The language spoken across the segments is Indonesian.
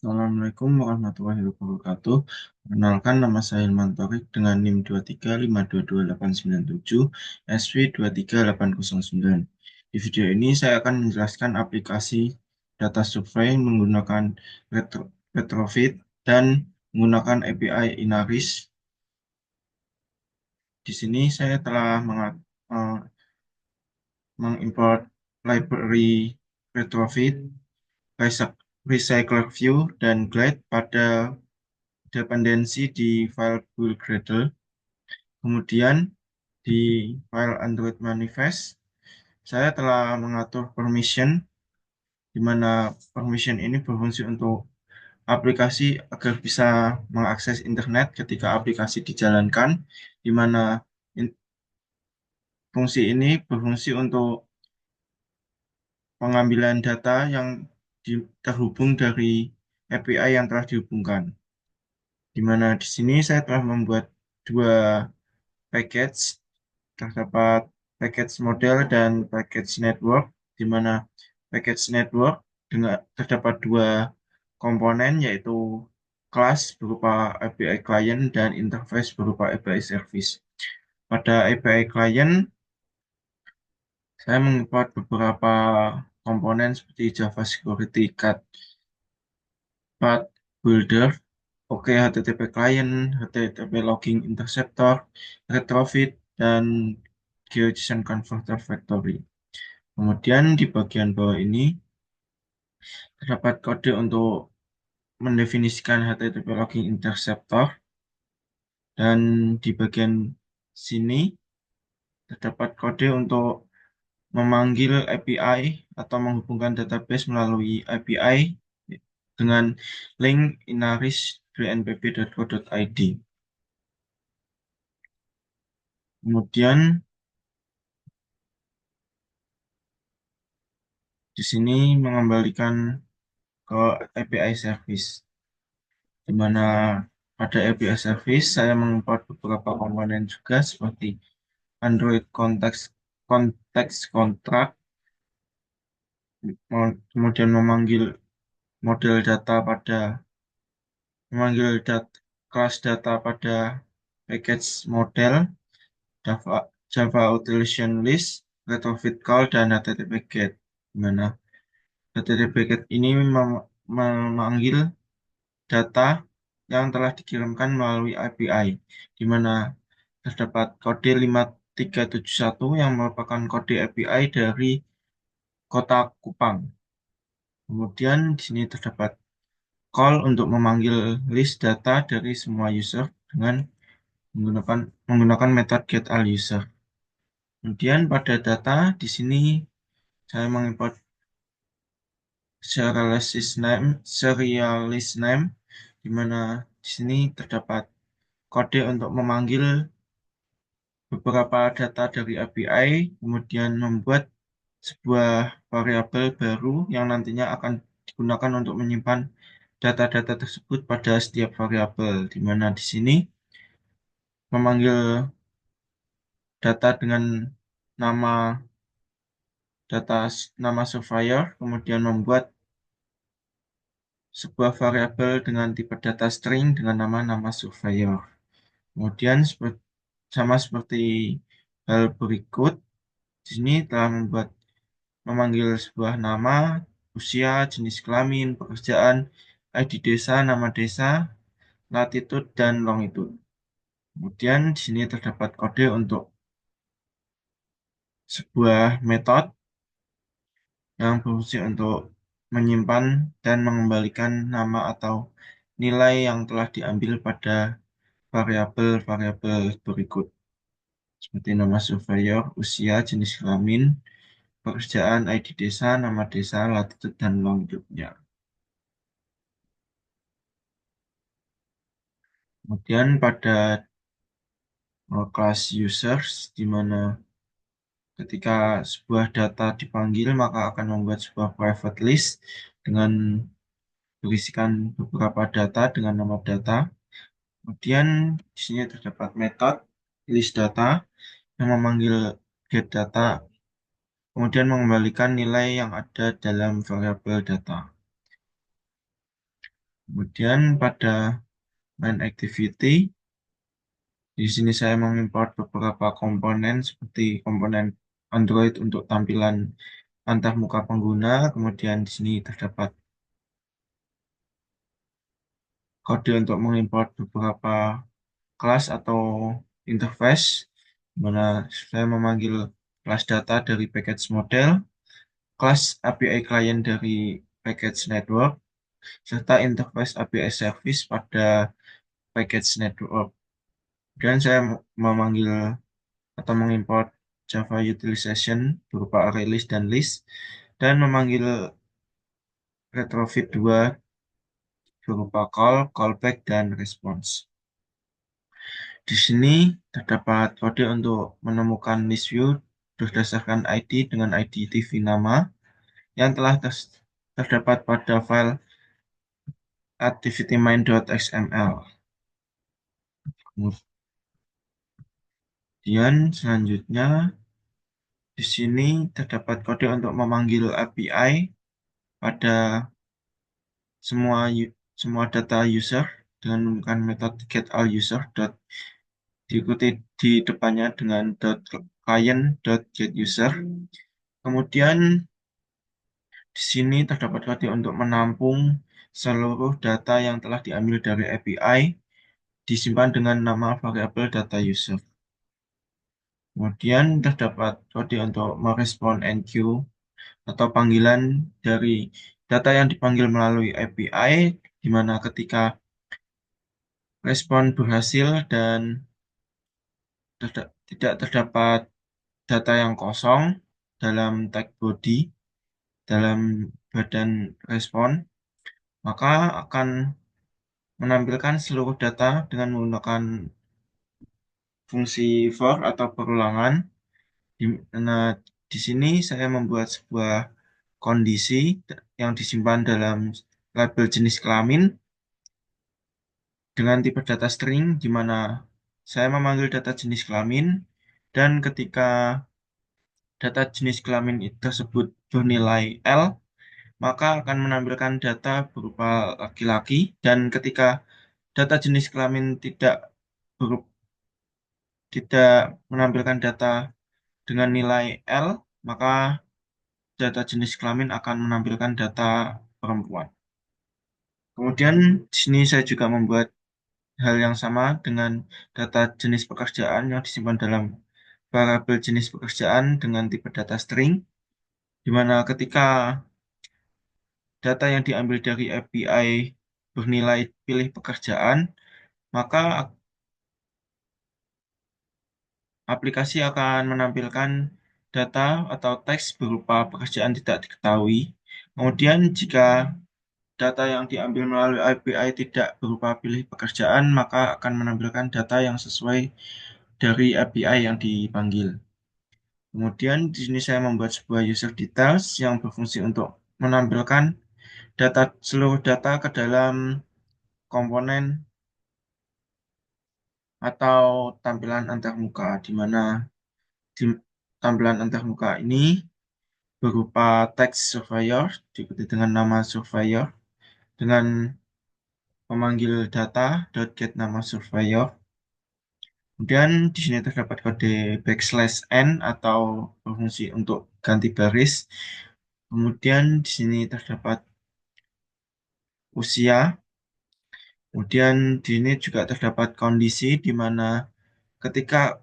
Assalamualaikum warahmatullahi wabarakatuh. Perkenalkan, nama saya Ilman Taufik dengan NIM 23522897 SV23809. Di video ini saya akan menjelaskan aplikasi data survei menggunakan Retrofit dan menggunakan API Inaris. Di sini saya telah mengimport library Retrofit, Recycler View, dan Glide pada dependensi di file build Gradle. Kemudian di file Android manifest, saya telah mengatur permission, di mana permission ini berfungsi untuk aplikasi agar bisa mengakses internet ketika aplikasi dijalankan, di mana fungsi ini berfungsi untuk pengambilan data yang terhubung dari API yang telah dihubungkan. Di mana di sini saya telah membuat dua package. Terdapat package model dan package network, di mana package network dengan terdapat dua komponen, yaitu kelas berupa API client dan interface berupa API service. Pada API client, saya mengimport beberapa komponen seperti Java Security Card, Path Builder, OK HTTP Client, HTTP Logging Interceptor, Retrofit, dan GeoJSON Converter Factory. Kemudian di bagian bawah ini terdapat kode untuk mendefinisikan HTTP Logging Interceptor, dan di bagian sini terdapat kode untuk memanggil API atau menghubungkan database melalui API dengan link inaris.bnpb.co.id. Kemudian di sini mengembalikan ke API service, di mana pada API service saya mengimport beberapa komponen juga seperti Android konteks kontrak, kemudian model data pada memanggil kelas data pada package model, Java, Java Utilization List, Retrofit Call, dan HTTP GET. Di mana HTTP GET ini memanggil data yang telah dikirimkan melalui API, di mana terdapat kode 5371 yang merupakan kode API dari Kota Kupang. Kemudian di sini terdapat call untuk memanggil list data dari semua user dengan menggunakan metode getAllUser. Kemudian pada data di sini saya mengimport serialist name, di mana di sini terdapat kode untuk memanggil beberapa data dari API, kemudian membuat sebuah variabel baru yang nantinya akan digunakan untuk menyimpan data-data tersebut pada setiap variabel, di mana di sini memanggil data dengan nama data nama surveyor, kemudian membuat sebuah variabel dengan tipe data string dengan nama surveyor. Kemudian sama seperti hal berikut, di sini telah memanggil sebuah nama, usia, jenis kelamin, pekerjaan, ID desa, nama desa, latitude, dan longitude. Kemudian di sini terdapat kode untuk sebuah metode yang berfungsi untuk menyimpan dan mengembalikan nama atau nilai yang telah diambil pada variabel-variabel berikut, seperti nama surveyor, usia, jenis kelamin, pekerjaan, ID desa, nama desa, latitude, dan longitude-nya. Kemudian pada kelas users, di mana ketika sebuah data dipanggil, maka akan membuat sebuah private list dengan berisikan beberapa data dengan nama data. Kemudian di sini terdapat metode list data yang memanggil get data, kemudian mengembalikan nilai yang ada dalam variabel data. Kemudian pada main activity, di sini saya mengimport beberapa komponen seperti komponen Android untuk tampilan antarmuka pengguna. Kemudian di sini terdapat kode untuk mengimport beberapa kelas atau interface, di mana saya memanggil kelas data dari package model, kelas API client dari package network, serta interface API service pada package network. Dan saya memanggil atau mengimport Java utilization berupa array list dan list, dan memanggil retrofit 2 berupa call, callback, dan response. Di sini terdapat kode untuk menemukan list view berdasarkan ID dengan ID TV nama yang telah terdapat pada file activitymind.xml. Kemudian selanjutnya di sini terdapat kode untuk memanggil API pada semua semua data user dengan menggunakan metode getAllUser diikuti di depannya dengan .client.getUser. Kemudian di sini terdapat kode untuk menampung seluruh data yang telah diambil dari API disimpan dengan nama variabel data user. Kemudian terdapat kode untuk merespon enqueue atau panggilan dari data yang dipanggil melalui API, di mana ketika respon berhasil dan tidak terdapat data yang kosong dalam tag body, dalam badan respon, maka akan menampilkan seluruh data dengan menggunakan fungsi for atau perulangan. Di mana di sini saya membuat sebuah kondisi yang disimpan dalam label jenis kelamin dengan tipe data string, di mana saya memanggil data jenis kelamin, dan ketika data jenis kelamin tersebut bernilai L, maka akan menampilkan data berupa laki-laki, dan ketika data jenis kelamin tidak menampilkan data dengan nilai L, maka data jenis kelamin akan menampilkan data perempuan. Kemudian di sini saya juga membuat hal yang sama dengan data jenis pekerjaan yang disimpan dalam variabel jenis pekerjaan dengan tipe data string, di mana ketika data yang diambil dari API bernilai pilih pekerjaan, maka aplikasi akan menampilkan data atau teks berupa pekerjaan tidak diketahui. Kemudian jika data yang diambil melalui API tidak berupa pilih pekerjaan, maka akan menampilkan data yang sesuai dari API yang dipanggil. Kemudian di sini saya membuat sebuah user details yang berfungsi untuk menampilkan seluruh data ke dalam komponen atau tampilan antarmuka, di mana di tampilan antarmuka ini berupa teks surveyor diikuti dengan nama surveyor dengan memanggil data.get nama surveyor. Kemudian di sini terdapat kode \n atau berfungsi untuk ganti baris. Kemudian di sini terdapat usia. Kemudian di sini juga terdapat kondisi di mana ketika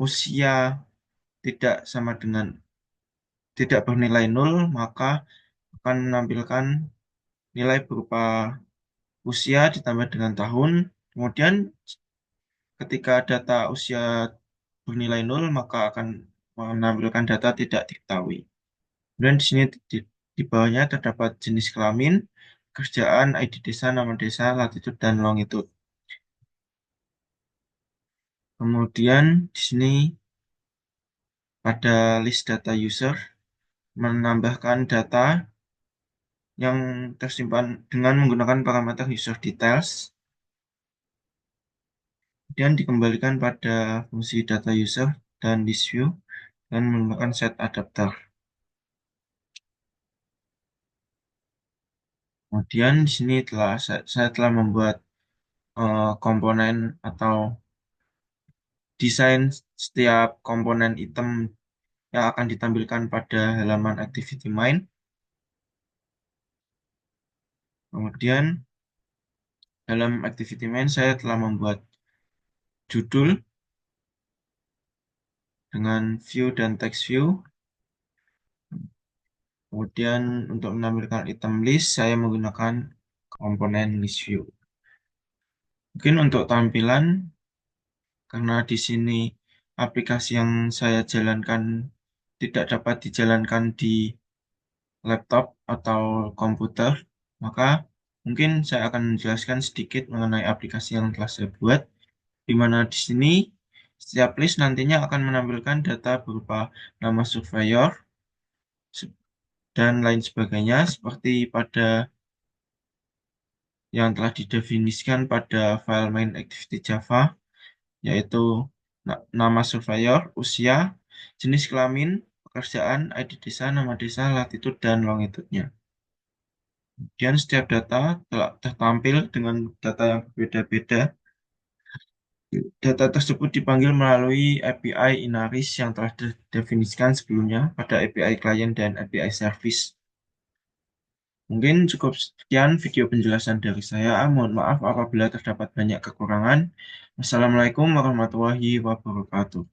usia tidak sama dengan tidak bernilai nol, maka akan menampilkan nilai berupa usia ditambah dengan tahun. Kemudian ketika data usia bernilai nol, maka akan menampilkan data tidak diketahui. Dan di sini di bawahnya terdapat jenis kelamin, kerjaan, ID desa, nama desa, latitude, dan longitude. Kemudian di sini pada list data user menambahkan data yang tersimpan dengan menggunakan parameter user details, dan dikembalikan pada fungsi data user dan list view dan menggunakan set adapter. Kemudian di sini saya telah membuat komponen atau desain setiap komponen item yang akan ditampilkan pada halaman activity main. Kemudian dalam activity main saya telah membuat judul dengan view dan text view. Kemudian untuk menampilkan item list saya menggunakan komponen list view. Mungkin untuk tampilan karena di sini aplikasi yang saya jalankan tidak dapat dijalankan di laptop atau komputer, maka mungkin saya akan menjelaskan sedikit mengenai aplikasi yang telah saya buat, di mana di sini setiap list nantinya akan menampilkan data berupa nama surveyor dan lain sebagainya, seperti pada yang telah didefinisikan pada file main activity Java, yaitu nama surveyor, usia, jenis kelamin, pekerjaan, ID desa, nama desa, latitude, dan longitude-nya. Kemudian setiap data telah tertampil dengan data yang berbeda-beda. Data tersebut dipanggil melalui API Inaris yang telah didefinisikan sebelumnya pada API Client dan API Service. Mungkin cukup sekian video penjelasan dari saya. Mohon maaf apabila terdapat banyak kekurangan. Wassalamualaikum warahmatullahi wabarakatuh.